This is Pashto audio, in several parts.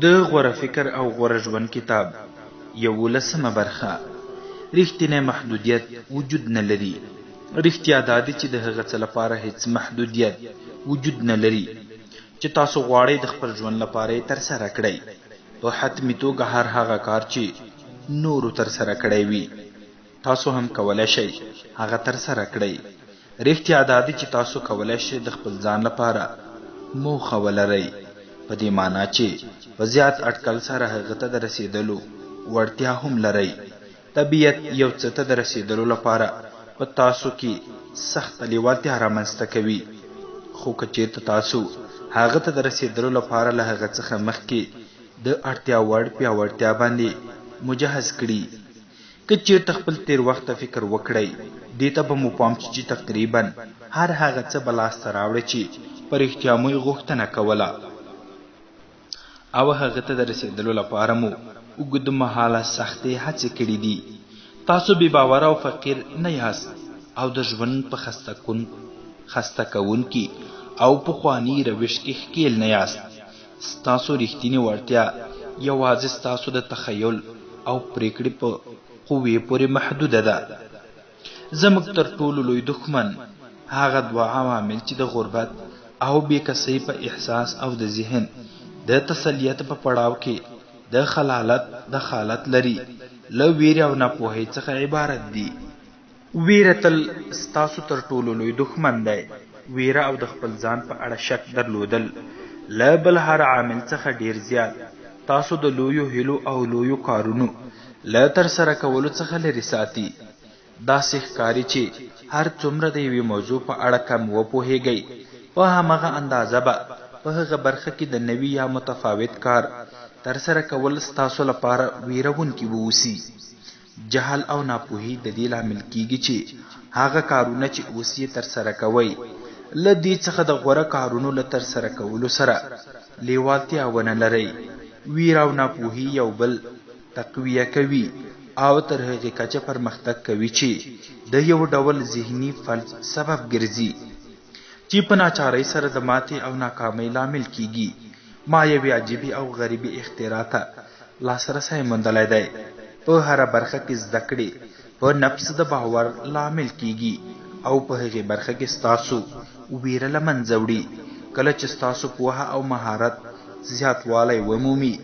د غوره فکر او غوره ژوند کتاب 11مه برخه. رښتینی محدودیت وجود نه لري. رښتیا دا دی چې د هغه څه لپاره هیڅ محدودیت وجود نه لري چې تاسو غواړئ د خپل ژوند لپاره یې ترسره کړئ. په حتمي توګه هر هغه کار چې نورو ترسره کړی وي تاسو هم کولی شئ هغه ترسره کړئ. رښتیا دا دی چې تاسو کولی شئ د خپل ځان لپاره موخه ولرئ، په دې معنی چې په زیات اټکل سره هغه ته د رسیدلو وړتیا هم لرئ. طبیعت یو څه ته د رسیدلو لپاره په تاسو کې سخته لیوالتیا رامنځته کوي، خو که چېرته تاسو هغه ته د رسیدلو لپاره له هغه څخه مخکې د اړتیا وړ پیاوړتیا باندې مجهز کړي. که چېرته خپل تیر وخت ته فکر وکړئ، دې ته به مو پام چې تقریبا هر هغه څه به لاسته راوړئ چې په رښتیا مو غوښتنه کوله او هغه ته د رسیدلو لپاره مو اوږدمهاله سختې هڅې کړي دي. تاسو بې باوره او فقیر نه یاست او د ژوند په خسته کوونکي او پخواني روش کې ښکېل نه یاست. ستاسو رښتینې وړتیا یوازې ستاسو د تخیل او پرېکړې په قوې پورې محدوده ده. زموږ تر ټولو لوی دښمن هغه دوه عوامل چې د غربت او بېکسۍ په احساس او د ذهن د تسلیت په پړاو کې د خالت لري له ویرې او ناپوهۍ څخه عبارت دي. ویره تل ستاسو تر ټولو لوی دښمن دی. ویره او د خپل ځان په اړه شک درلودل له بل هر عامل څخه ډیر زیات تاسو د لویو هیلو او لویو کارونو له ترسره کولو څخه لرې ساتي. داسې ښکاري چې هر څومره د یوې موضوع په اړه کم وپوهیږئ، په همغه اندازه به په هغه برخه کې د نوي یا متفاوت کار ترسره کول ستاسو لپاره ویرونکي واوسي. جهل او ناپوهي د دې لامل کیږي چې هغه کارونه چې اوس یې ترسره کوئ له دې څخه د غوره کارونو له ترسره کولو سره لیوالتیا ونه لرئ. ویره او ناپوهي یو بل تقویه کوي او تر هغې کچه پرمختګ کوي چې د یو ډول ذهني فلج سبب ګرځي چې په ناچارۍ سره د ماتې او ناکامۍ لامل کیږي. ما یوې عجیبې او غریبې اختراع ته لاسرسی موندلی دی. په هره برخه کې زده کړې په نفس د باور لامل کیږي او په هغې برخه کې ستاسو ویره له منځه وړي. کله چې ستاسو پوهه او مهارت زیاتوالی ومومي،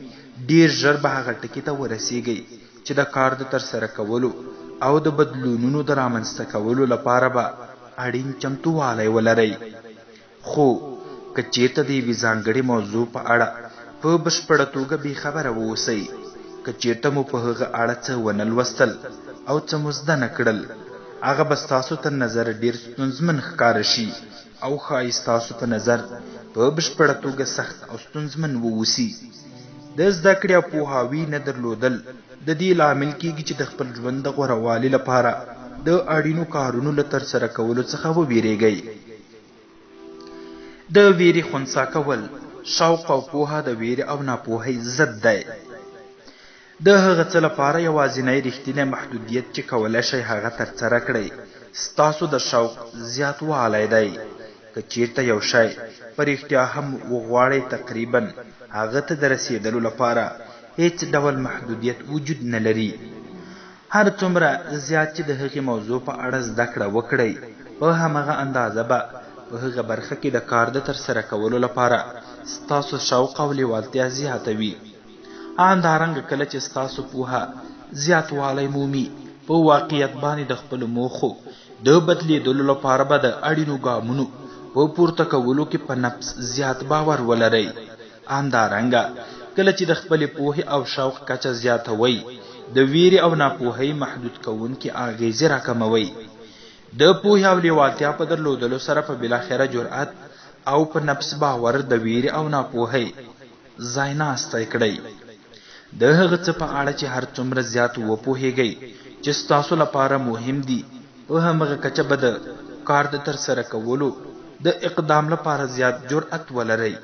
ډیر ژر به هغه ټکي ته ورسیږئ چې د کار د ترسره کولو او د بدلونونو د رامنځته کولو لپاره به اړین چمتووالی ولرئ. خو که چېرته د یوې ځانګړې موضوع په اړه په بشپړه توګه بېخبره واوسئ، که چېرته مو په هغه اړه څه ونه لوستل او څه مو زده نه کړل، هغه به ستاسو تر نظر ډېر ستونزمن ښکاره شي او ښایي ستاسو په نظر په بشپړه توګه سخت او ستونزمن واوسي. د زده کړې او پوهاوي نه درلودل د دې لامل کیږي چې د خپل ژوند د غوره والي لپاره د اړینو کارونو له ترسره کولو څخه وبېرېږئ. د ویرې خنثی کول شوق او پوهه د ویرې او ناپوهۍ ضد دی. د هغه څه لپاره یوازینی رښتینی محدودیت چې کولی شئ هغه ترسره کړئ ستاسو د شوق زیاتوالی دی. که چېرته یو شی په رښتیا هم وغواړئ، تقریبا هغه ته د رسیدلو لپاره هیڅ ډول محدودیت وجود نه لري. هر څومره زیات چې د هغې موضوع په اړه زده کړه وکړئ، په همغه اندازه به په هغه برخه کې د کار د ترسره کولو لپاره ستاسو شوق او لیوالتیا زیاتوي. همدارنګه کله چې ستاسو پوهه زیاتوالی مومي، په واقعیت باندې د خپلو موخو د بدلیدلو لپاره به د اړینو ګامونو په پورته کولو کې په نفس زیات باور ولرئ. همدارنګه کله چې د خپلې پوهې او شوق کچه زیاتوئ، د ویرې او ناپوهۍ محدود کوونکې اغېزې راکموئ. د پوهې او لیوالتیا په درلودلو سره په بالاخره جرأت او په نفس باور د ویرې او ناپوهۍ ځای ناستی کړئ. د هغه څه په اړه چې هر څومره زیات وپوهیږئ چې ستاسو لپاره مهم دي، په همغه کچه به د کار د ترسره کولو د اقدام لپاره زیات جرأت ولرئ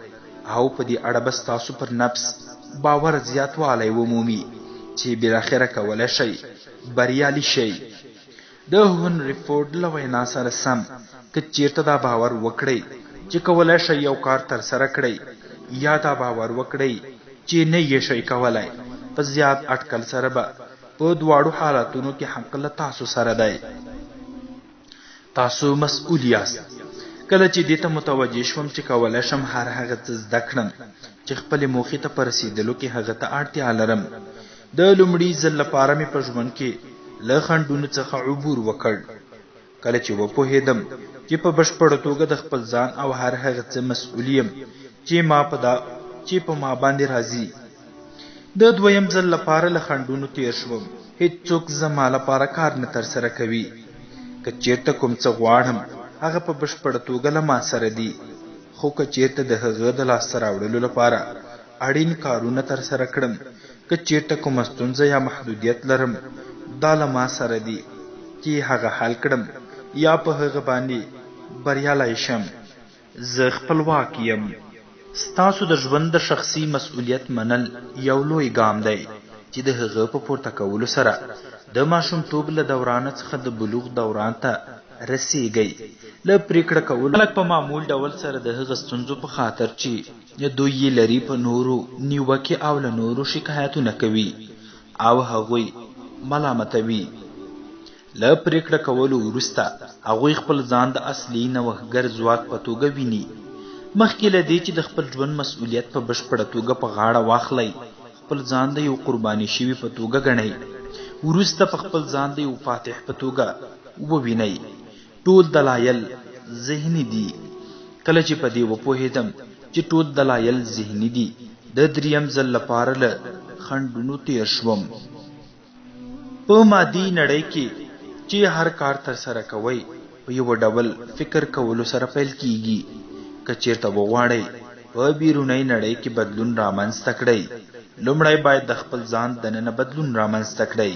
او په دې اړه به ستاسو پر نفس باور زیاتوالی ومومي چې بالاخره کولی شئ بریالي شئ. د هنري فورډ له وینا سره سم، که چېرته دا باور وکړئ چې کولی شئ یو کار ترسره کړئ، یا دا باور وکړئ چې نه یې شي کولای. په زیات اټکل سره به په دواړو حالاتونو کې حق له تاسو سره دی. تاسو مسؤل یاست. کله چې دې ته متوجه شوم چې کولی شم هر هغه څه زده کړم چې خپلې موخې ته په رسېدلو کې هغه ته اړتیا لرم. د لومړي ځل لپاره مې په ژوند کې له خنډونو څخه عبور وکړ. کله چې وپوهېدم چې په بشپړه توګه د خپل ځان او هر هغه څه مسؤل یم چې په ما باندې راځي. د دویم ځل لپاره له خنډونو تیر شوم. هیڅوک زما لپاره کار نه ترسره کوي. که چېرته کوم څه غواړم هغه په بشپړه توګه له ما سره دي، خو که چېرته د هغه د لاسته راوړلو لپاره اړین کارونه ترسره کړم، که چېرته کومه ستونزه یا محدودیت لرم، دا له ما سره دي چې هغه حل کړم یا په هغه باندې بریالی شم. زه خپلواک یم. ستاسو د ژوند د شخصي مسؤلیت منل یو لوی ګام دی چې د هغه په پورته کولو سره د ماشومتوب له دورانه څخه د بلوغ دوران ته رسیږئ. له پریکړه کولو خلک په معمول ډول سره د هغه ستونزو په خاطر چې دوی یې لري په نورو نیوکې او له نورو شکایتونه کوي او هغوی ملامتوي. له پریکړه کولو وروسته هغوی خپل ځان د اصلي نوښتګر ځواک په توګه ویني. مخکې له دې چې د خپل ژوند مسؤلیت په بشپړه توګه په غاړه واخلئ، خپل ځان د یو قرباني شوي په توګه ګڼئ. وروسته په خپل ځان د یو فاتح په توګه ووینئ. ټول دلایل ذهني دي. کله چې په دې وپوهېدم چې ټول دلایل ذهني دي، د دریم ځل لپاره له خنډونو تیر شوم. په مادي نړۍ کې چې هر کار ترسره کوئ په یو ډول فکر کولو سره پیل کیږي. که چېرته وغواړئ په بیرونی نړۍ کې بدلون رامنځته کړئ، لومړی باید د خپل ځان دننه بدلون رامنځته کړئ.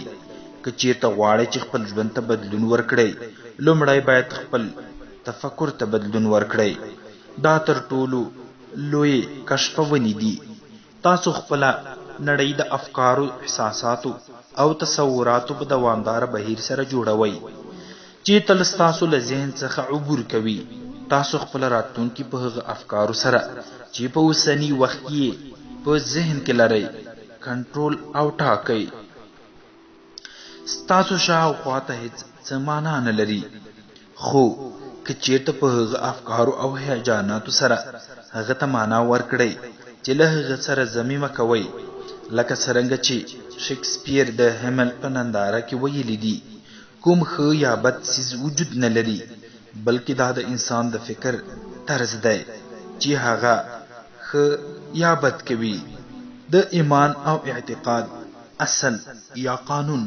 که چېرته غواړئ چې خپل ژوند ته بدلون ورکړئ، لومړی باید خپل تفکر ته بدلون ورکړئ. دا تر ټولو لوی کشفونې دي. تاسو خپله نړۍ د افکارو، احساساتو او تصوراتو په دوامداره بهیر سره جوړوئ چې تل ستاسو له ذهن څخه عبور کوي. تاسو خپل راتلونکي په هغه افکارو سره چې په اوسني وخت کې په ذهن کې لرئ کنټرول او ټاکئ. ستاسو شاوخوا ته هیڅ څه معنا نه لري، خو که چېرته په هغه افکارو او هیجاناتو سره هغه ته معنا ورکړئ چې له هغه سره ضمیمه کوئ، لکه څرنګه چې شکسپیر د هیمل په ننداره کې ویلي دي، کوم ښه یا بد څیز وجود نه لري، بلکې دا د انسان د فکر طرز دی چې هغه ښه یا بد کوي. د ایمان او اعتقاد اصل یا قانون.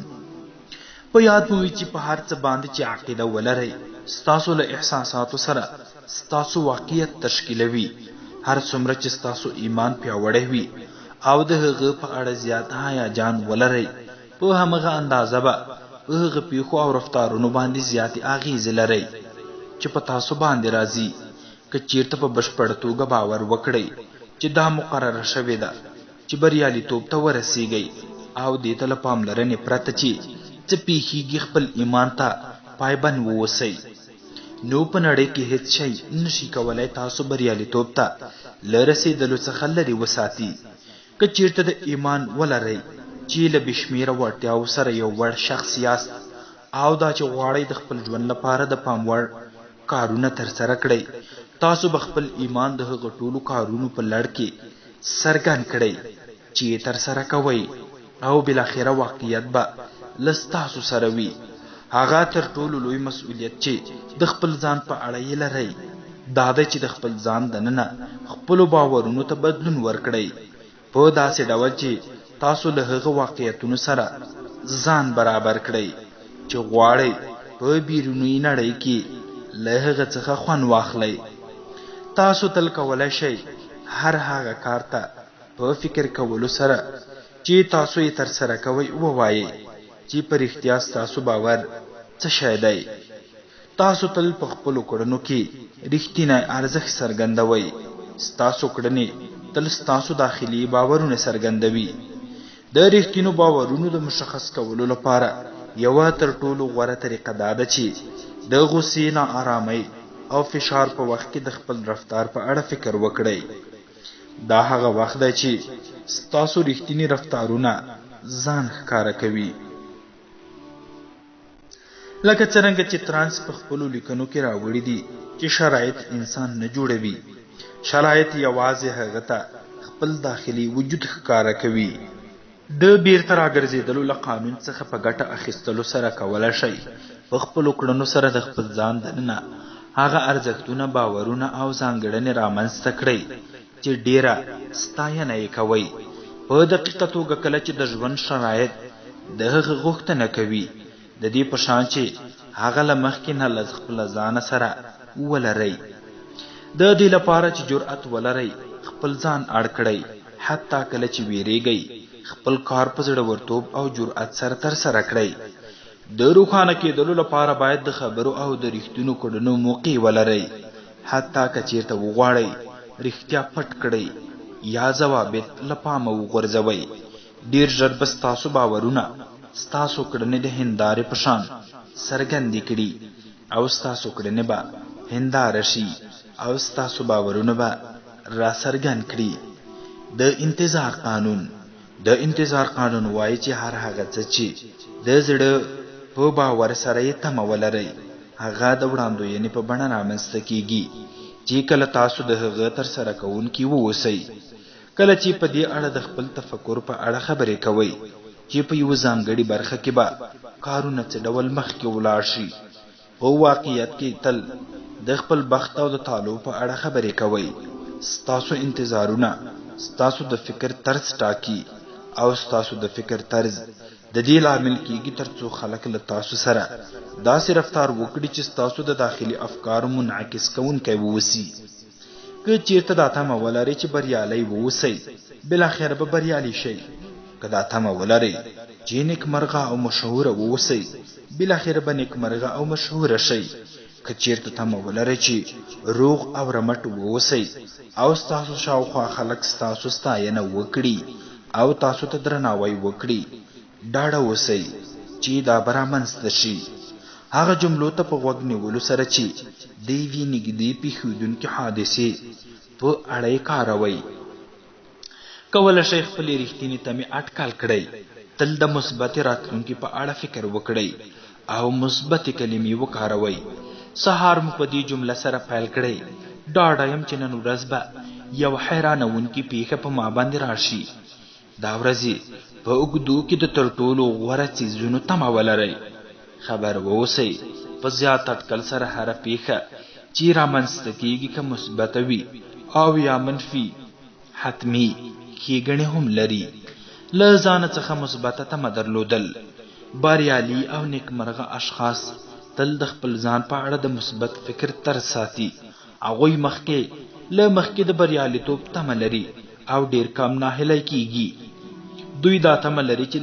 په یاد مو وي چې په هر څه باندې چې عقیده ولرئ، ستاسو له احساساتو سره ستاسو واقعیت تشکیلوي. هر څومره چې ستاسو ایمان پیاوړی وي او د هغه په اړه زیات هیجان ولرئ، په همغه اندازه به په هغه پیښو او رفتارونو باندې زیاتې اغیزې لرئ چې په تاسو باندې راځي. که چېرته په بشپړه توګه باور وکړئ چې دا مقرره شوې ده چې بریالیتوب ته ورسیږئ او دې ته له پاملرنې پرته چې څه پیښیږي خپل ایمان ته پایبند واوسئ، نو په نړۍ کې هیڅ شی نشي کولی تاسو بریالیتوب ته له رسېدلو څخه لرې وساتي. که چېرته د ایمان ولرئ چې له بې شمېره وړتیاو سره یو وړ شخص یاست او دا چې غواړئ د خپل ژوند لپاره د پام وړ کارونه ترسره کړئ، تاسو به خپل ایمان د هغه ټولو کارونو په لړ کې څرګند کړئ چې یې ترسره کوئ او بالاخره واقعیت به له ستاسو سره وي. هغه تر ټولو لوی مسؤلیت چې د خپل ځان په اړه یې لرئ دا دی چې د خپل ځان دننه خپلو باورونو ته بدلون ورکړئ په داسې ډول چې تاسو له هغه واقعیتونو سره ځان برابر کړئ چې غواړئ په بیرونی نړۍ کې له هغه څخه خوند واخلئ. تاسو تل کولی شئ هر هغه کار ته په فکر کولو سره چې تاسو یې ترسره کوئ ووایئ چې په رښتیا ستاسو باور څه شی دی. تاسو تل په خپلو کړنو کې رښتینی ارزښت څرګندوئ. ستاسو کړنې تل ستاسو داخلي باورونه څرګندوي. د رښتینو باورونو د مشخص کولو لپاره یوه تر ټولو غوره طریقه دا ده چې د غوسې، ناارامۍ او فشار په وخت کې د خپل رفتار په اړه فکر وکړئ. دا هغه وخت دی چې ستاسو رښتینی رفتارونه ځان ښکاره کوي. لکه څرنګه چې ترانس په خپلو لیکنو کې راوړي دي چې شرایط انسان نه جوړوي، شرایط یوازې هغه ته خپل داخلي وجود ښکاره کوي. د بیرته راګرځېدلو له قانون څخه په ګټه اخیستلو سره کولی شئ په خپلو کړنو سره د خپل ځان دننه هغه ارزښتونه، باورونه او ځانګړنې رامنځته کړئ چې ډیره ستاینه یې کوئ. په دقیقه توګه کله چې د ژوند شرایط د هغه غوښتنه کوي، د دې په شان چې هغه له مخکې نه له خپل ځان سره ولرئ. د دې لپاره چې جرأت ولرئ، خپل ځان اړ کړئ. حتی کله چې ویریږئ، خپل کار په زړورتوب او جرأت سره ترسره کړئ. د روښانه کېدلو لپاره باید د خبرو او د رښتینو کړنو موقع ولرئ. حتی که چیرته وغواړئ رښتیا پټ کړئ یا ضوابط له پامه وغورځوئ، ډیر ژر به ستاسو باورونه ستاسو کړنې د هندارې په شان څرګندې کړي او ستاسو کړنې به هنداره شي او ستاسو باورونه به را څرګند کړي. د انتظار قانون. د انتظار قانون وایي چې هر هغه څه چې د زړه په باور سره یې تمه ولرئ، هغه د وړاندوینې په بڼه رامنځته کیږي چې کله تاسو د هغه ترسره کوونکي واوسئ. کله چې په دې اړه د خپل تفکر په اړه خبرې کوئ چې په یوه ځانګړې برخه کې به کارونه څه ډول مخکې ولاړ شي، په واقعیت کې تل د خپل بخت او د تعلق په اړه خبرې کوئ. ستاسو انتظارونه ستاسو د فکر طرز ټاکي او ستاسو د فکر طرز د دې لامل کیږي ترڅو خلک له تاسو سره داسې رفتار وکړي چې ستاسو د داخلي افکارو منعکس کوونکی واوسي. که چیرته دا تمه ولرئ چې بریالی واوسئ، بالاخره به بریالي شئ. که دا تمه ولرئ چې نیکمرغه او مشهوره واوسئ، بالاخره به نیکمرغه او مشهوره شئ. که چیرته تمه ولرئ چې روغ او رمټ واوسئ او ستاسو شاوخوا خلک ستاسو ستاینه وکړي او تاسو ته درناوی وکړي، ډاډه اوسئ چې دا به رامنځته شي. هغه جملو ته په غوږ نیولو سره چې د یوې نږدې پېښېدونکې حادثې په اړه یې کاروئ. کولی شئ خپلې رښتینې تمې اټکل کړئ. تل د مثبتې راتلونکي په اړه فکر وکړئ او مثبتې کلمې وکاروئ. سهار مو په دې جمله سره پیل کړئ: ډاډه یم چې نن ورځ به یو حیرانوونکې پیښه په ما باندې راشي. دا ورځې په اوږدو کې د تر ټولو غوره څیزونو تمه ولرئ. خبر واوسئ په زیات اټکل سره هره پیښه چې رامنځته کیږي که مثبته وي او یا منفي، حتمي ښېګڼې هم لري. له ځانه څخه مثبته تمه درلودل. بریالي او نیکمرغه اشخاص تل د خپل ځان په اړه د مثبت فکر طرز ساتي. هغوی له مخکې د بریالیتوب تمه لري او ډیر کم ناهیلی کیږي. دوی دا تمه لري چې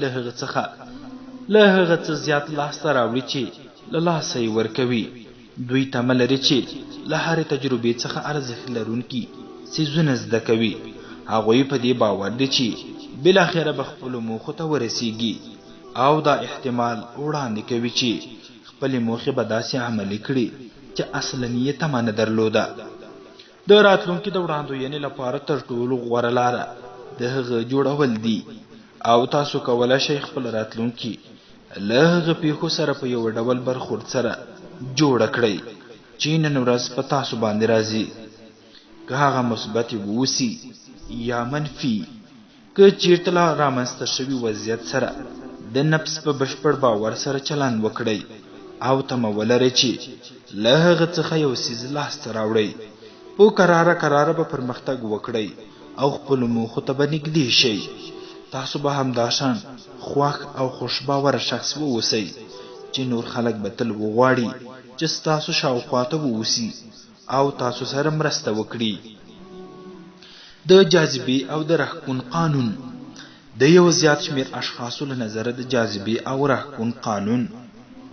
له هغه څه زیات لاسته راوړي چې له لاسه یې ورکوي. دوی تمه لري چې له هرې تجربې څخه ارزښت لرونکي څیزونه زده کوي. هغوی په دې باور دي چې بالاخره به خپلو موخو ته ورسیږي او دا احتمال وړاندې کوي چې خپلې موخې به داسې عملي کړي چې اصلاً یې تمه نه درلوده. د راتلونکي د وړاندوینې لپاره تر ټولو غوره لاره د هغه جوړول دي او تاسو کولی شئ خپل راتلونکي له هغه پیښو سره په یو ډول برخورد سره جوړه کړئ چې نن ورځ په تاسو باندې راځي. که هغه مثبت واوسي یا منفي. که چیرته له رامنځته شوي وضعیت سره د نفس په بشپړ باور سره چلند وکړئ او تمه ولرئ چې له هغه څخه یو څیز لاسته راوړئ. په کراره به پرمختګ وکړئ او خپلو موخو ته به نږدې شئ. تاسو به همداشان خوښ او خوشباوره شخص واوسئ چې نور خلک به تل وغواړي چې ستاسو شاوخوا ته واوسي او تاسو سره مرسته وکړي. د جاذبې او د راښکون قانون. د یو زیات شمیر اشخاصو له نظره د جاذبې او راښکون قانون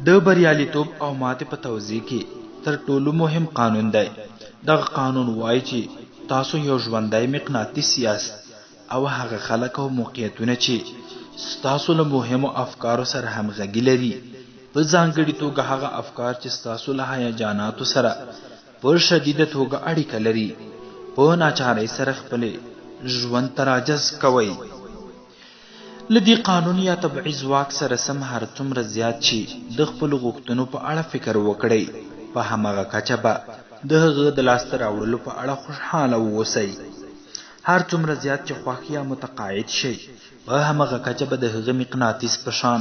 د بریالیتوب او ماتې په توضیح کې تر ټولو مهم قانون دی. دغه قانون وایي چې تاسو یو ژوندی مقناطیس یاست او هغه خلک او موقعیتونه چې ستاسو له مهمو افکارو سره همغږي لري، په ځانګړې توګه هغه افکار چې ستاسو له هیجاناتو سره په شدیده توګه اړیکه لري، په ناچارۍ سره خپلې ژوند ته راجذب کوئ. له دې قانون یا طبعي ځواک سره سم هر څومره زیات چې د خپلو غوښتنو په اړه فکر وکړئ، په هماغه کچه به د هغه د لاسته راوړلو په اړه خوشحاله واوسئ. هر څومره زیات چې خوښ یا متقاعد شئ، په هماغه کچه به د هغه مقناطیس په شان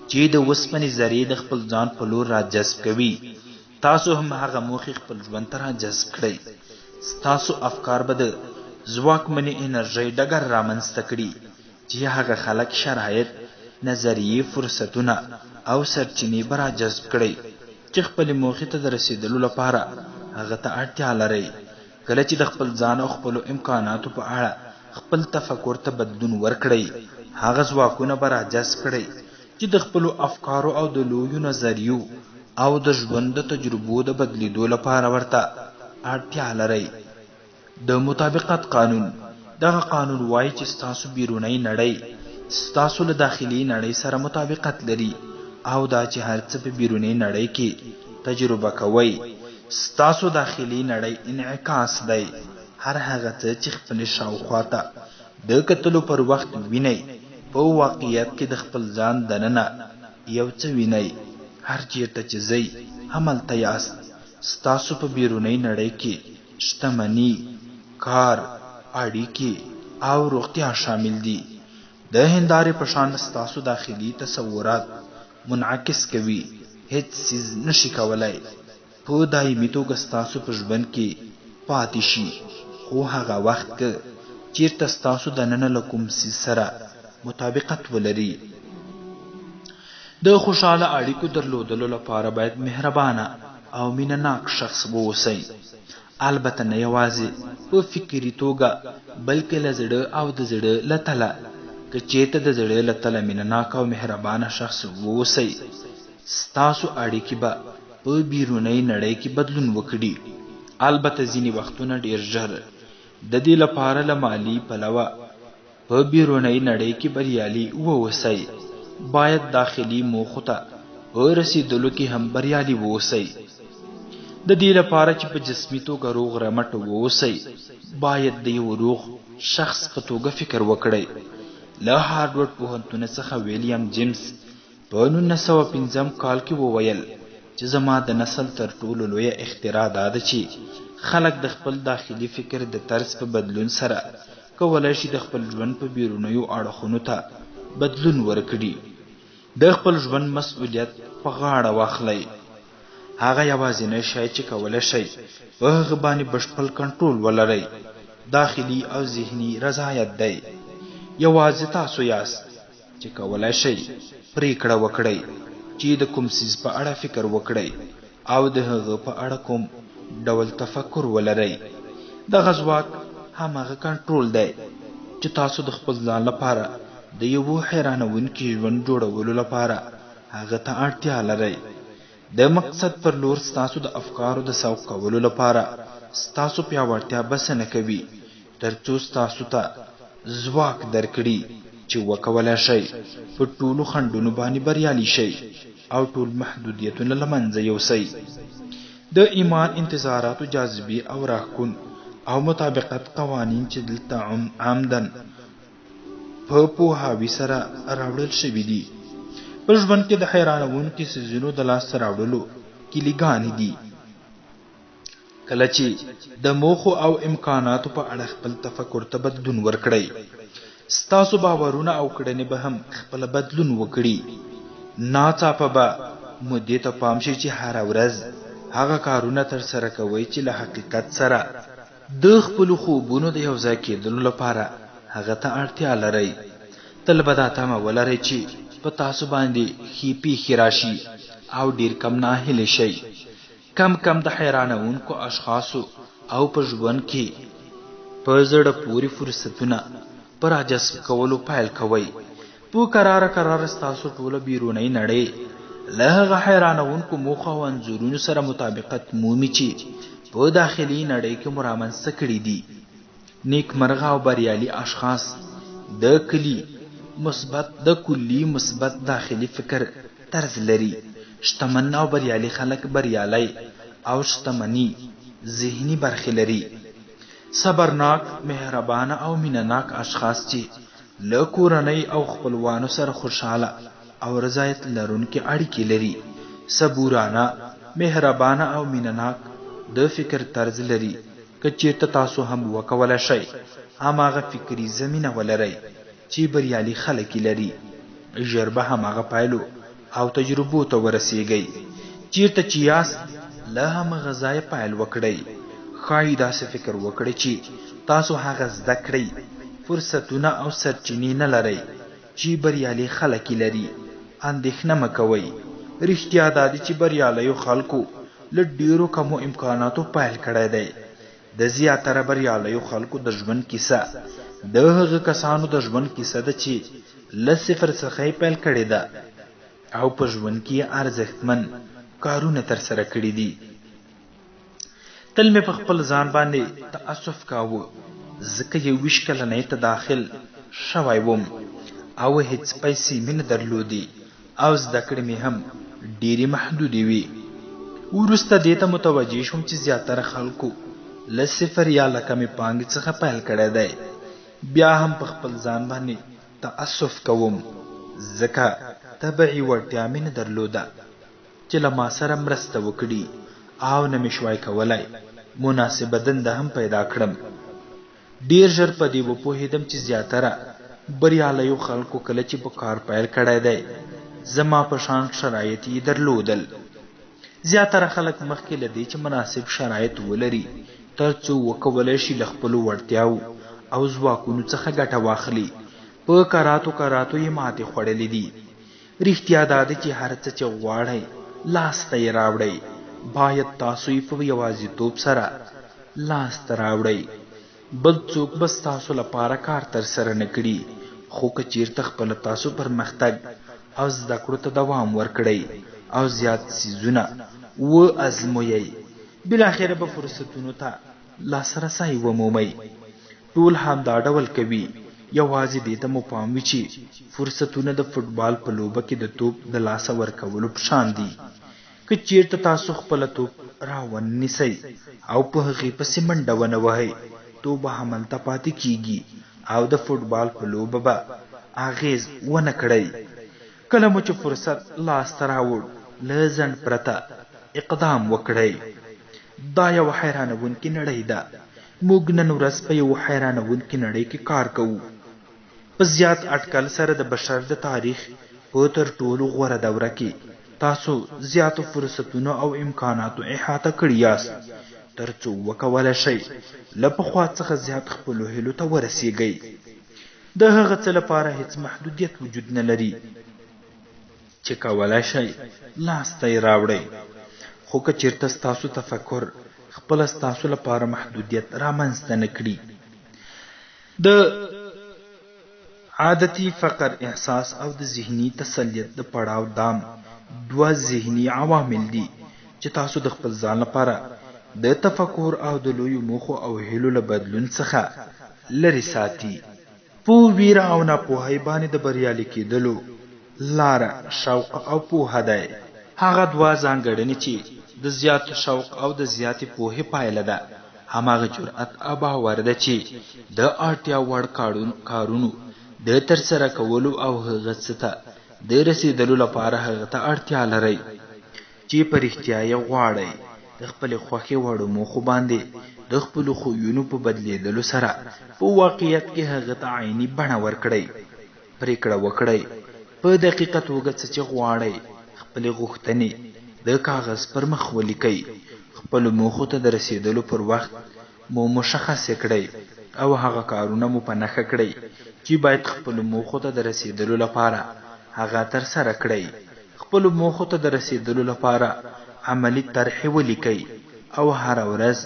چې د اوسپنې ذرې د خپل ځان په لور راجذب کوي، تاسو هم هغه موخې خپل ژوند ته راجذب کړئ. ستاسو افکار به د ځواکمنې انرژۍ ډګر رامنځته کړي چې هغه خلک، شرایط، نظریې، فرصتونه او سرچینې به راجذب کړئ چې خپلې موخې ته د رسیدلو لپاره هغه ته اړتیا لرئ. کله چې د خپل ځان او خپلو امکاناتو په اړه خپل تفکر ته بدلون ورکړئ، هغه ځواکونه به راجذب کړئ چې د خپلو افکارو او د لویو نظریو او د ژوند د تجربو د بدلیدو لپاره ورته اړتیا لرئ. د مطابقت قانون. دغه قانون وایي چې ستاسو بیرونی نړۍ ستاسو له داخلي نړۍ سره مطابقت لري، او دا چې هر څه په بیرونی نړۍ کې تجربه کوئ ستاسو داخلي نړۍ انعکاس دی. هر هغه څه چې خپل شاوخوا ته د کتلو پر وخت وینئ، په واقعیت کې د خپل ځان دننه یو څه وینئ. هر چیرته چې ځئ همالته یاست. ستاسو په بیرونی نړۍ کې شتمني، کار، اړیکې او روغتیا شامل دي. د هندارې په شان ستاسو داخلي تصورات منعکس کوي. هیڅ څیز نشي کولای په دایمي توګه ستاسو په ژوند کې پاتې شي، خو هغه وخت که چیرته ستاسو دننه له کوم څیز سره مطابقت ولري. د خوشحاله اړیکو درلودلو لپاره باید مهربانه او مینه ناک شخص واوسئ. البته نه یوازې په فکري توګه، بلکې له زړه او د زړه له تله. که چیرته د زړه له تله مینه ناک او مهربانه شخص واوسئ، ستاسو اړیکې به په بیرونی نړۍ کې بدلون وکړي. البته ځینې وختونه ډیر ژر د دې لپاره له مالي پلوه په بیرونی نړۍ کې بریالي واوسئ. باید داخلي موخو ته په رسیدلو کې هم بریالي واوسئ. د دې لپاره چې په جسمي توګه روغ رمټ واوسئ، باید د یو روغ شخص په توګه فکر وکړئ. له هارورډ پوهنتون څخه ویلیام جیمز په 1905 کال کې وویل چې زما د نسل تر ټولو لویه اختراع دا ده چې خلک د خپل داخلي فکر د طرز په بدلون سره کولی شي د خپل ژوند په بیرونیو اړخونو ته بدلون ورکړي. د خپل ژوند مسؤلیت په غاړه واخلئ. هغه یوازینی شی چې کولی شئ په هغه باندې بشپړ کنټرول ولرئ. داخلي او ذهني رضایت دی. یوازې تاسو یاست چې کولی شئ پریکړه وکړئ چې د کوم څیز په اړه فکر وکړئ او د هغه په اړه کوم ډول تفکر ولرئ. دغه ځواک هماغه کنټرول دی چې تاسو د خپل ځان لپاره د یو حیرانوونکي ژوند جوړولو لپاره هغه ته اړتیا لرئ. د مقصد پر لور ستاسو د افکارو د سوق کولو لپاره ستاسو پیاوړتیا بسنه کوي، ترڅو ستاسو ته ځواک درکړي چې وکولای شئ په ټولو خنډونو باندې بریالي شئ او ټول محدودیتونه له منځه یوسئ. د ایمان، انتظاراتو، جاذبې او راکون او مطابقت قوانین چې دلته عمدن په پوهاوي سره راوړل شوي دي، په ژوند کې د حیرانوونکو څیزونو د لاسته راوړلو کلیګانې دي. کله چې د موخو او امکاناتو په اړه خپل تفکر ته بدلون ورکړئ، ستاسو باورونه او کړنې به هم خپل بدلون وکړي. ناڅاپه به مودې ته پام شي چې هره ورځ هغه کارونه ترسره کوئ چې له حقیقت سره د خپلو خوبونو د یوځای کېدلو لپاره هغه ته اړتیا لرئ. تل به دا تمه ولرئ چې په تاسو باندې ښې پیښې راشي او ډیر کم ناهیلې شئ. کم د حیرانوونکو اشخاصو او په ژوند کې په زړه پورې فرصتونه په راجذب کولو پیل کوئ. په کراره ستاسو ټوله بیرونی نړۍ له هغه حیرانوونکو موخو او انځورونو سره مطابقت مومي چې په داخلي نړۍ کې مو رامنځته کړي دي. نیکمرغه او بریالي اشخاص د کلي مثبت داخلي فکر طرز لري. شتمن او بریالي خلک بریالي او شتمني ذهني برخې لري. صبرناک، مهربانه او مینناک اشخاص چې له کورنۍ او خپلوانو سره خوشحاله او رضایت لرونکي اړیکې لري. صبورانه، مهربانه او مینناک د فکر طرز لري. که چیرته تاسو هم وکولای شئ هماغه فکري زمینه ولرئ چې بریالي خلک لري، ژر به هماغه پایلو او تجربو ته ورسیږئ. چیرته چې یاست له هماغه ځایه پیل وکړئ. ښایي داسې فکر وکړئ چې تاسو هغه زده کړئ فرصتونه او سرچینې نه لرئ چې بریالي خلک لري. اندېښنه مه کوئ. رښتیا دا دی چې بریالیو خلکو له ډېرو کمو امکاناتو پیل کړی دی. د زیاتره بریالیو خلکو د ژوند کیسه د هغه کسانو د ژوند کیسه ده چې له صفر څخه یې پیل کړې ده او په ژوند کې یې ارزښتمن کارونه ترسره کړي دي. تل مې په خپل ځان باندې تأسف کاوه ځکه 21 کلنۍ ته داخل شوی وم او هیڅ پیسې مې نه درلودې او زده کړې مې هم ډېرې محدودې وې. وروسته دې ته متوجه شوم چې زیاتره خلکو له صفر یا له کمې پانګې څخه پیل کړی دی. بیا هم په خپل ځان باندې تأسف کوم ځکه طبعي وړتیا مې نه درلوده چې له ما سره مرسته وکړي او نه مې شوای کولی مناسبه دنده هم پیدا کړم. ډیر ژر په دې وپوهېدم چې زیاتره بریالیو خلکو کله چې په کار پیل کړی دی زما په شان شرایط یې درلودل. زیاتره خلک مخکې له دې چې مناسب شرایط ولري تر څو وکولی شي له خپلو وړتیاو او ځواکونو څخه ګټه واخلي په کراتو یې ماتې خوړلې دي. رښتیا دا دی چې هر څه چې غواړئ لاسته یې راوړئ باید تاسو یې په یوازیتوب سره لاسته راوړئ. بل څوک بس تاسو لپاره کار ترسره نه کړي. خو که چیرته خپله تاسو پرمختګ او زده کړو ته دوام ورکړئ او زیات څیزونه وازمویئ بالاخره به فرصتونو ته لاسرسی ومومئ. ټول همدا ډول کوي. یوازې دې ته مو پام وي چې فرصتونه د فوټبال په لوبه کې د توپ د لاسه ورکولو په شان دي. که چیرته تاسو خپله توپ راونیسئ او په هغې پسې منډه ونه وهئ توپ به هملته پاتې کیږي او د فوټبال په لوبه به اغیز ونه کړئ. کله مو چې فرصت لاسته راوړ له ځنډ پرته اقدام وکړئ. دا یو حیرانوونکې نړۍ ده. موږ نن ورځ په یو حیرانوونکې نړۍ کې کار کوو. په زیات اټکل سره د بشر د تاریخ په تر ټولو غوره دوره کې تاسو زیاتو فرصتونو او امکاناتو احاطه کړي یاست تر څو وکولی شئ له پخوا څخه زیات خپلو هیلو ته ورسیږئ. د هغه څه لپاره هیڅ محدودیت وجود نه لري چې کولی شئ لاسته یې راوړئ. خو که چیرته ستاسو تفکر خپله ستاسو لپاره محدودیت رامنځته نه کړي. د عادتي فقر احساس او د ذهني تسلیت د پړاو دام دوه ذهني عوامل دي چې تاسو د خپل ځان لپاره د تفکر او د لویو موخو او هیلو له بدلون څخه لرې ساتي. په ویره او ناپوهۍ باندې د بریالي کېدلو لاره شوق او پوهه دی. هغه دوه ځانګړنې چې د زیات شوق او د زیاتې پوهې پایله ده هماغه جرأت او باور ده چې د اړتیا وړ کارونو د ترسره کولو او هغه څه ته د رسیدلو لپاره هغه ته اړتیا لرئ چې په رښتیا یې غواړئ. د خپلې خوښې وړو موخو باندې د خپلو خویونو په بدلیدلو سره په واقعیت کې هغه ته عیني بڼه ورکړئ. پرېکړه وکړئ په دقیقه توګه څه چې غواړئ. خپلې غوښتنې د کاغذ پر مخ ولیکئ. خپلو موخو ته د رسیدلو پر وخت مو مشخص کړئ او هغه کارونه مو په نښه کړئ چې باید خپلو موخو ته د رسیدلو لپاره هغه ترسره کړئ. خپلو موخو ته د رسیدلو لپاره عملی طرحې ولیکئ او هره ورځ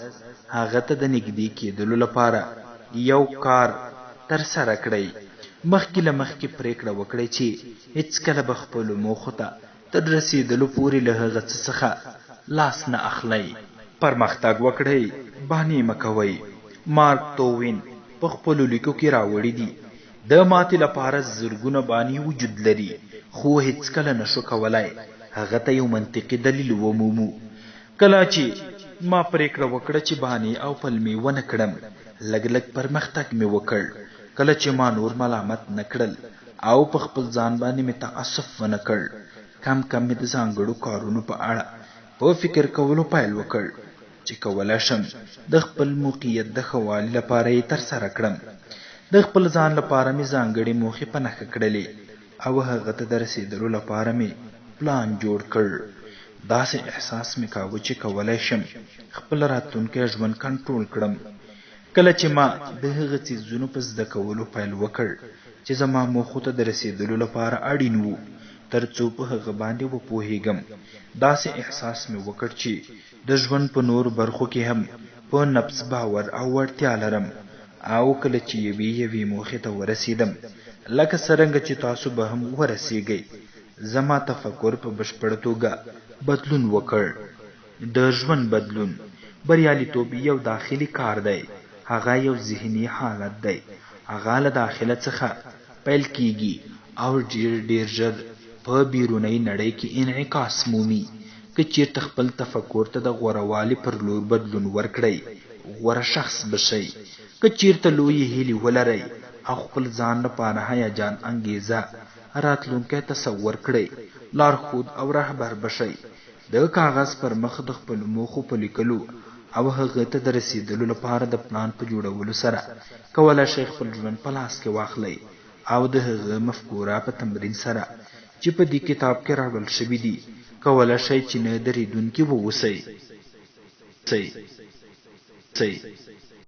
هغه ته د نږدې کېدلو لپاره یو کار ترسره کړئ. مخکې له مخکې پرېکړه وکړئ چې هیڅکله به خپلو موخو ته تر رسیدلو پورې له هغه څه څخه لاس نه اخلئ. پرمختګ وکړئ، بانې مه کوئ. مارک تووین په خپلو لیکو کې راوړي دي د ماتې لپاره زرګونه بانې وجود لري خو هیڅکله نشو کولی هغه ته یو منطقي دلیل ومومو. کله چې ما پرېکړه وکړه چې بانې او پلمې ونه کړم لږ لږ پرمختګ مې وکړ. کله چې ما نور ملامت نه کړل او په خپل ځان باندې مې تعصف ونه کړ، کم کم مې د ځانګړو کارونو په اړه په فکر کولو پیل وکړ چې کولی شم د خپل موقعیت د ښه والي لپاره یې ترسره کړم. د خپل ځان لپاره مې ځانګړې موخې په نښه کړلې او هغه ته د رسېدلو لپاره مې پلان جوړ کړ. داسې احساس مې کاوه چې کولی شم خپل راتلونکی ژوند کنټرول کړم. کله چې ما د هغه څیزونو په زده کولو پیل وکړ چې زما موخو ته د رسېدلو لپاره اړین وو، تر څو په هغه باندې وپوهیږم، داسې احساس مې وکړ چې د ژوند په نورو برخو کې هم په نفس باور او وړتیا لرم. او کله چې یوې موخې ته ورسېدم، لکه څرنګه چې تاسو به هم ورسېږئ، زما تفکر په بشپړه توګه بدلون وکړ. د ژوند بدلون بریالیتوب یو داخلي کار دی، هغه یو ذهني حالت دی، هغه له داخله څخه پیل کیږي او ډیر ژر په بیرونی نړۍ کې انعکاس مومي. که چیرته خپل تفکر ته د غوره والي پر لور بدلون ورکړئ، غوره شخص بشئ. که چیرته لویې هیلې ولرئ او خپل ځان لپاره هیجان انګیزه راتلونکی تصور کړئ، لارښود او رهبر بشئ. د کاغذ پر مخ د خپلو موخو په لیکلو او هغه ته د رسېدلو لپاره د پلان په جوړولو سره کولی شئ خپل ژوند په لاس کې واخلئ او د هغه مفکوره په تمرین سره چې په دې کتاب کې راوړل شوي دي کولی شئ چې نه درېدونکي واوسئ.